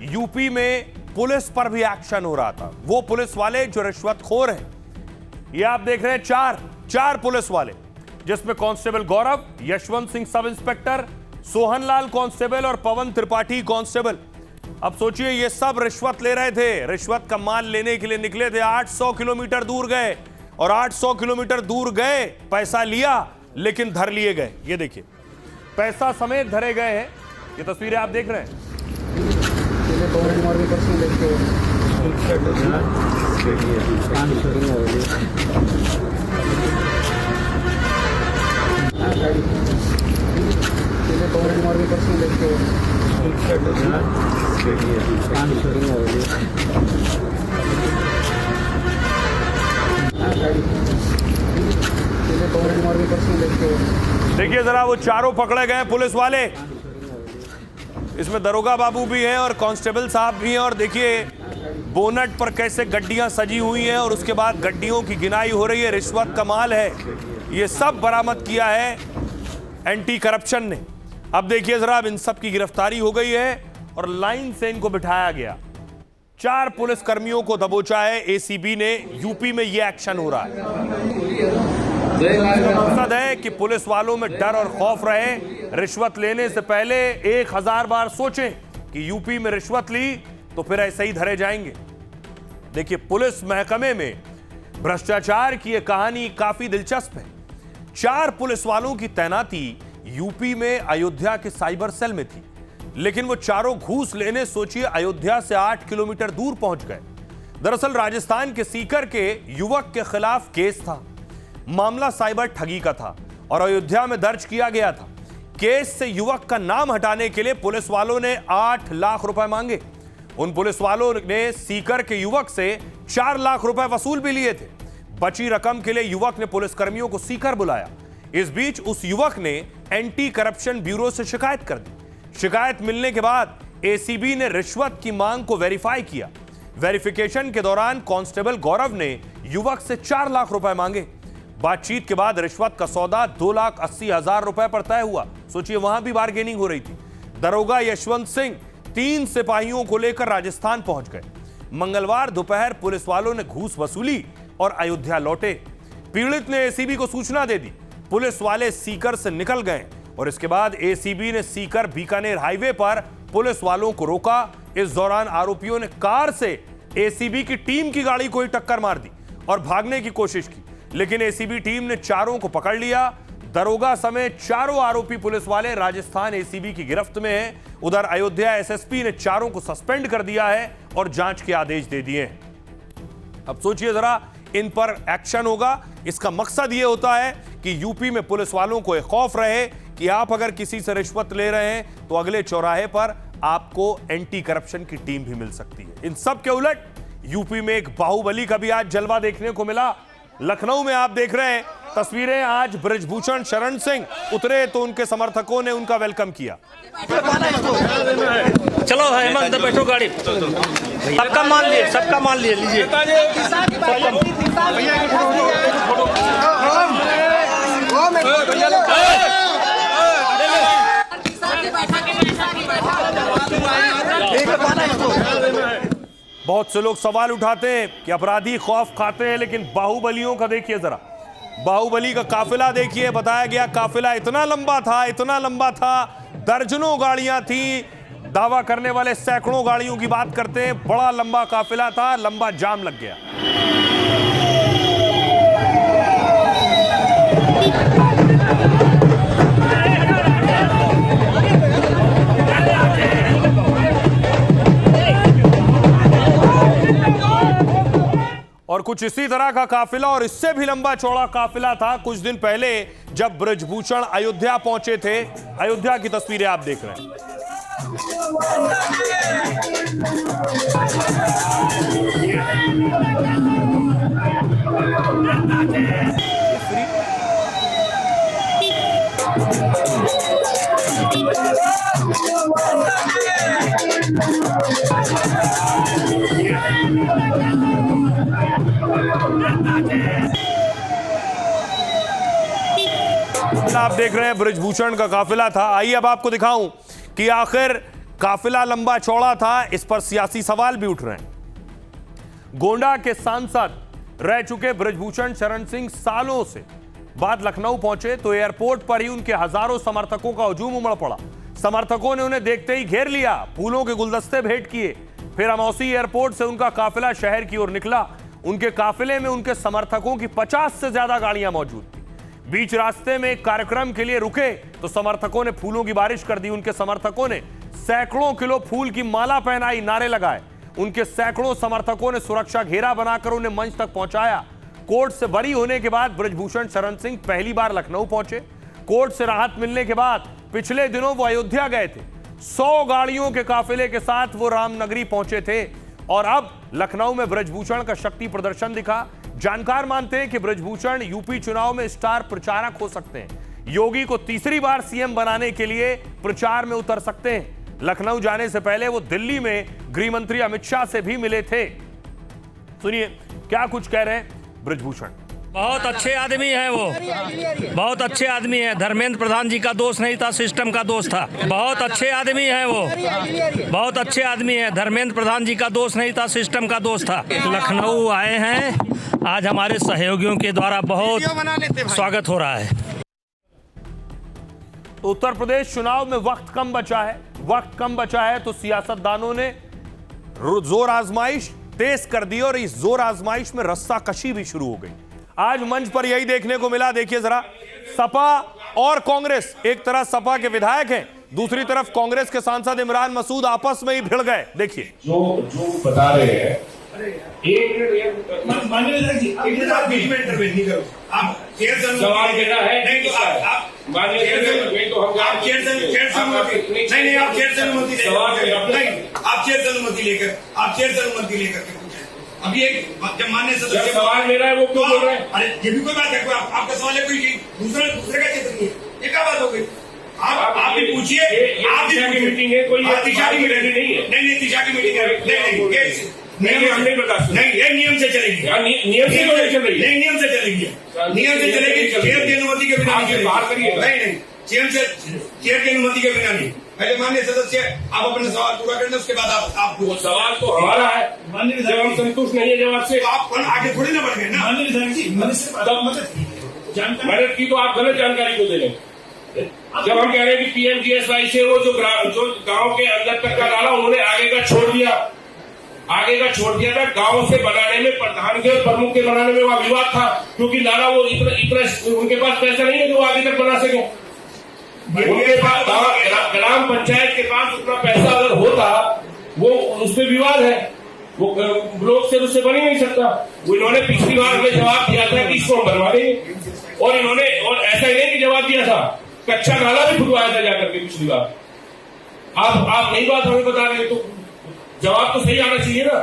UP में police पर भी एक्शन हो रहा था। वो पुलिस वाले जो रिश्वतखोर हैं, ये आप देख रहे हैं चार पुलिस वाले, जिसमें कांस्टेबल गौरव, Yashwant Singh sub inspector, Sohanlal constable और पवन त्रिपाठी कांस्टेबल। अब सोचिए, ये सब रिश्वत ले रहे थे, रिश्वत का माल लेने के लिए निकले थे। 800 किलोमीटर दूर गए और 800 किलोमीटर दूर गए, पैसा लिया लेकिन धर लिए गए। ये देखिए, पैसा समेत धरे गए हैं। ये तस्वीरें आप देख रहे हैं। देखिए जरा, वो चारों पकड़े गए पुलिस वाले। इसमें दरोगा बाबू भी हैं और कांस्टेबल साहब भी हैं। और देखिए बोनट पर कैसे गड्डियां सजी हुई हैं और उसके बाद गड्डियों की गिनाई हो रही है। रिश्वत का माल है, ये सब बरामद किया है एंटी करप्शन ने। अब देखिए जरा, अब इन सब की गिरफ्तारी हो गई है और लाइन से इनको बिठाया गया। 4 पुलिस कर्मियों को दबोचा है एसीबी ने। यूपी में ये एक्शन हो रहा है। इसका मकसद है कि पुलिस वालों में डर और खौफ रहे। रिश्वत लेने से पहले 1000 बार सोचें कि यूपी में रिश्वत ली तो फिर ऐसे ही धरे जाएंगे। देखिए, पुलिस महकमे में भ्रष्टाचार की यह कहानी काफी दिलचस्प है। 4 पुलिस वालों की तैनाती यूपी में अयोध्या के साइबर सेल में थी, लेकिन वो चारों घूस लेने, सोचिए, अयोध्या से 8 किलोमीटर दूर पहुंच गए। दरअसल राजस्थान के सीकर के युवक के खिलाफ केस था। मामला साइबर ठगी का था और अयोध्या में दर्ज किया गया था। केस से युवक का नाम हटाने के लिए पुलिस वालों ने 8 लाख रुपए मांगे। उन पुलिस वालों ने सीकर के युवक से 4 लाख रुपए वसूल भी लिए थे। बची रकम के लिए युवक ने पुलिस कर्मियों को सीकर बुलाया। इस बीच उस युवक ने एंटी करप्शन ब्यूरो से शिकायत कर दी। शिकायत मिलने के बाद एसीबी ने रिश्वत की मांग को वेरीफाई किया। वेरिफिकेशन के दौरान कांस्टेबल गौरव ने युवक से 4 लाख रुपए मांगे। बातचीत के बाद रिश्वत का सौदा 2,80,000 रुपए पर तय हुआ। सोचिए, वहां भी बार्गेनिंग हो रही थी। दरोगा यशवंत सिंह 3 सिपाहियों को लेकर राजस्थान पहुंच गए। मंगलवार दोपहर पुलिस वालों ने घूस वसूली और अयोध्या लौटे। पीड़ित ने एसीबी को सूचना दे दी। पुलिस वाले सीकर से निकल गए और इसके बाद एसीबी ने सीकर बीकानेर हाईवे पर पुलिस वालों को रोका। इस दौरान आरोपियों ने कार से एसीबी की टीम की गाड़ी को ही टक्कर मार दी और भागने की कोशिश की, लेकिन एसीबी टीम ने चारों को पकड़ लिया। दरोगा समेत चारों आरोपी पुलिस वाले राजस्थान एसीबी की गिरफ्त में हैं। उधर अयोध्या एसएसपी ने चारों को सस्पेंड कर दिया है और जांच के आदेश दे दिए हैं। अब सोचिए जरा, इन पर एक्शन होगा। इसका मकसद यह होता है कि यूपी में पुलिस वालों को एक खौफ रहे कि आप अगर किसी से रिश्वत ले रहे हैं तो अगले चौराहे पर आपको एंटी करप्शन की टीम भी मिल सकती है। इन सब के उलट यूपी में एक बाहुबली का भी आज जलवा देखने को मिला। लखनऊ में आप देख रहे हैं तस्वीरें। आज बृजभूषण शरण सिंह उतरे तो उनके समर्थकों ने उनका वेलकम किया। चलो हेमंत, अंदर बैठो गाड़ी। सबका मान लिए लीजिए। बहुत से लोग सवाल उठाते हैं कि अपराधी खौफ खाते हैं, लेकिन बाहुबलियों का देखिए जरा। बाहुबली का काफिला देखिए। बताया गया काफिला इतना लंबा था, दर्जनों गाड़ियां थी। दावा करने वाले सैकड़ों गाड़ियों की बात करते हैं। बड़ा लंबा काफिला था, लंबा जाम लग गया। और कुछ इसी तरह का काफिला और इससे भी लंबा चौड़ा काफिला था कुछ दिन पहले जब बृजभूषण अयोध्या पहुंचे थे। अयोध्या की तस्वीरें आप देख रहे हैं। आप देख रहे हैं बृजभूषण का काफिला था। आइए अब आपको दिखाऊं कि आखिर काफिला लंबा चौड़ा था, इस पर सियासी सवाल भी उठ रहे हैं। गोंडा के सांसद रह चुके बृजभूषण शरण सिंह सालों से बाद लखनऊ पहुंचे तो एयरपोर्ट पर ही उनके हजारों समर्थकों का हुजूम उमड़ पड़ा। समर्थकों ने उन्हें देखते ही घेर लिया, फूलों के गुलदस्ते भेंट किए। फिर अमौसी एयरपोर्ट से उनका काफिला शहर की ओर निकला। उनके काफिले में उनके समर्थकों की 50 से ज्यादा गाड़ियां मौजूद थी। बीच रास्ते में एक कार्यक्रम के लिए रुके तो समर्थकों ने फूलों की बारिश कर दी। उनके समर्थकों ने सैकड़ों किलो फूल की माला पहनाई, नारे लगाए। उनके सैकड़ों समर्थकों ने सुरक्षा घेरा बनाकर उन्हें मंच तक पहुंचाया। कोर्ट से बरी होने के बाद बृजभूषण शरण सिंह पहली बार लखनऊ पहुंचे। कोर्ट से राहत मिलने के बाद पिछले दिनों वो अयोध्या गए थे। 100 गाड़ियों के काफिले के साथ वो रामनगरी पहुंचे थे और अब लखनऊ में बृजभूषण का शक्ति प्रदर्शन दिखा। जानकार मानते हैं कि बृजभूषण यूपी चुनाव में स्टार प्रचारक हो सकते हैं। योगी को तीसरी बार सीएम बनाने के लिए प्रचार में उतर सकते हैं। लखनऊ जाने से पहले वो दिल्ली में गृह मंत्री अमित शाह से भी मिले थे। सुनिए क्या कुछ कह रहे हैं बृजभूषण। बहुत अच्छे आदमी है वो, बहुत अच्छे आदमी है। धर्मेंद्र प्रधान जी का दोष नहीं था, सिस्टम का दोष था। बहुत अच्छे आदमी है वो, बहुत अच्छे आदमी है। धर्मेंद्र प्रधान जी का दोष नहीं था, सिस्टम का दोष था। लखनऊ आए हैं, आज हमारे सहयोगियों के द्वारा बहुत स्वागत हो रहा है। उत्तर प्रदेश चुनाव में वक्त कम बचा है तो सियासतदानों ने जोर आजमाइश तेज कर दी और इस जोर आजमाइश में रस्साकशी भी शुरू हो गई। आज मंच पर यही देखने को मिला। देखिए जरा, सपा और कांग्रेस, एक तरफ सपा के विधायक हैं, दूसरी तरफ कांग्रेस के सांसद इमरान मसूद आपस में ही भिड़ गए। देखिए जो बता रहे हैं। आप बीच में इंटरवेंट नहीं करो। आप सवाल देना है नहीं तो आप आप चेयर से अनुमति लेकर के पूछे। अभी एक जब मान्य सदस्य सवाल मेरा है वो क्यों बोल रहे हैं? अरे ये भी कोई बात है, आपका सवाल है, कोई दूसरे का क्षेत्र नहीं है, ये क्या बात हो गई? आप भी पूछिए। आप दिशा की मीटिंग है, कोई दिशा की मीटिंग नहीं है। नहीं दिशा की मीटिंग है, नहीं हम नहीं बता सकते। नहीं, ये नियम से चलेगी। नियम से तो नहीं चल रही है। नहीं, नियम से चलेगी, नियम से चलेगी। चेयर की अनुमति के बिना नहीं बाहर करिए। नहीं, चेयर की अनुमति के बिना नहीं। पहले माननीय सदस्य आप अपने सवाल पूरा कर लें, उसके बाद आप सवाल तो हमारा है, जब हम संतुष्ट नहीं है जवाब से तो आप आगे थोड़ी ना बढ़ गए ना। मदद की तो आप गलत जानकारी को दे रहे हैं। जब हम कह रहे हैं कि पीएमजीएसवाई से वो जो गांव के अंदर तक का नाला उन्होंने आगे का छोड़ दिया था। गांव से बनाने में, प्रधान के और प्रमुख के बनाने में वहां विवाद था, क्योंकि नाला वो इतना उनके पास पैसा नहीं है कि वो आगे तक बना सके। उनके पास ग्राम पंचायत के पास उतना पैसा अगर होता, वो उस पर विवाद है, वो ब्लॉक से उससे बन ही नहीं सकता। वो इन्होंने पिछली बार हमें जवाब दिया था कि इसको हम बनवा देंगे, और इन्होंने और ऐसा ही नहीं कि जवाब दिया था, कच्चा नाला भी खुदवाया था जाकर के पिछली बार। आप नई बात हमें बता रहे हैं, तो जवाब तो सही आना चाहिए ना।